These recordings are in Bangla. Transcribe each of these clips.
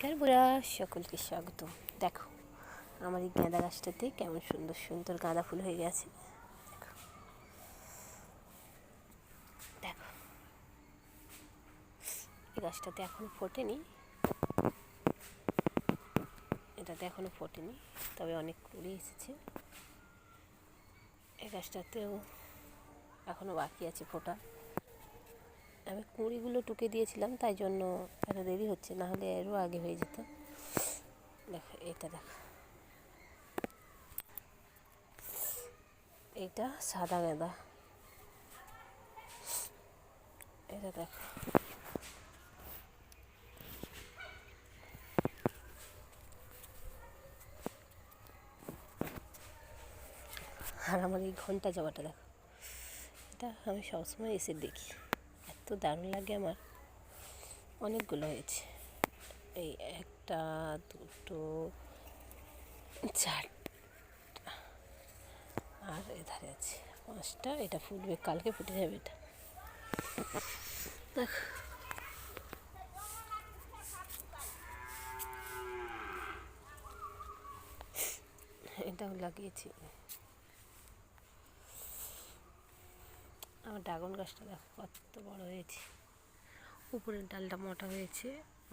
নমস্কার বুড়া, সকলকে স্বাগত। দেখো আমার এই গাঁদা গাছটাতে কেমন সুন্দর সুন্দর গাঁদা ফুল হয়ে গেছে। দেখো দেখো এই গাছটাতে এখনো ফোটেনি, এটাতে এখনো ফোটেনি, তবে অনেক কুড়ি এসেছে। এই গাছটাতেও এখনো বাকি আছে ফোটা। আমি কুঁড়িগুলো টুকে দিয়েছিলাম, তাই জন্য এত দেরি হচ্ছে, না হলে এরও আগে হয়ে যেত। দেখো এটা, দেখো এটা সাদা গাঁদা, এটা দেখো। আর আমার এই ঘন্টা জবাটা দেখো, এটা আমি সবসময় এসে দেখি, এত দারুণ লাগে আমার। অনেকগুলো হয়েছে, এই একটা দুটো চারটা, আর এধারে আছে পাঁচটা। এটা ফুটবে, কালকে ফুটে যাবে এটা। দেখ এটাও লাগিয়েছি। আমার ড্রাগন গাছটা দেখো কত বড় হয়েছে, উপরের ডালটা মোটা হয়েছে,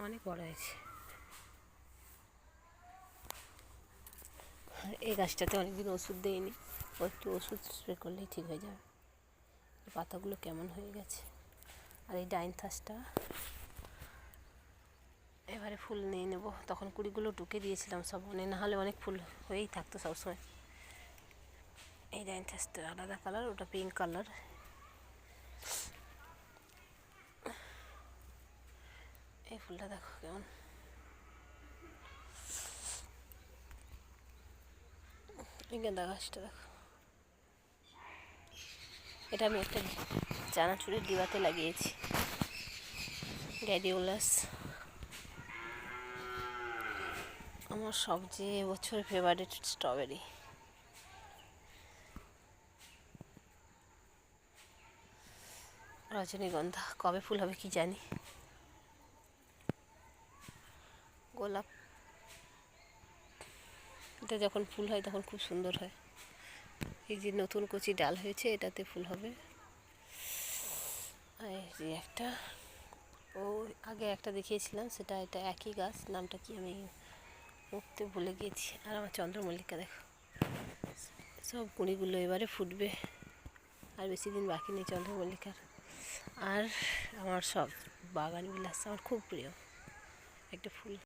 অনেক বড় হয়েছে। এই গাছটাতে অনেকদিন ওষুধ দেয়নি, একটু ওষুধ স্প্রে করলেই ঠিক হয়ে যাবে। পাতাগুলো কেমন হয়ে গেছে। আর এই ডাইনথাসটা এবারে ফুল নিয়ে নেব, তখন কুড়িগুলো টুকে দিয়েছিলাম সব, না হলে অনেক ফুল হয়েই থাকতো সবসময়। এই ডাইনথাসটা আলাদা কালার, ওটা পিঙ্ক কালার। এই ফুলটা দেখো কেমন, এই গাঁদা গাছটা দেখো। এটা আমি একটা চানাচুরের ডিবাতে লাগিয়েছি, গ্ল্যাডিওলাস। আমার সবচেয়ে এবছর ফেভারিট স্ট্রবেরি। রজনীগন্ধা কবে ফুল হবে কি জানি। গোলাপ, এটা যখন ফুল হয় তখন খুব সুন্দর হয়। এই যে নতুন কচি ডাল হয়েছে, এটাতে ফুল হবে। এই যে একটা, ও আগে একটা দেখিয়েছিলাম, সেটা এটা একই গাছ, নামটা কি আমি মুখতে ভুলে গিয়েছি। আর আমার চন্দ্রমল্লিকা দেখো, সব কুঁড়িগুলো এবারে ফুটবে, আর বেশি দিন বাকি নেই চন্দ্রমল্লিকার। আর আমার সব বাগান বিলাস আমার খুব প্রিয় একটা ফুল।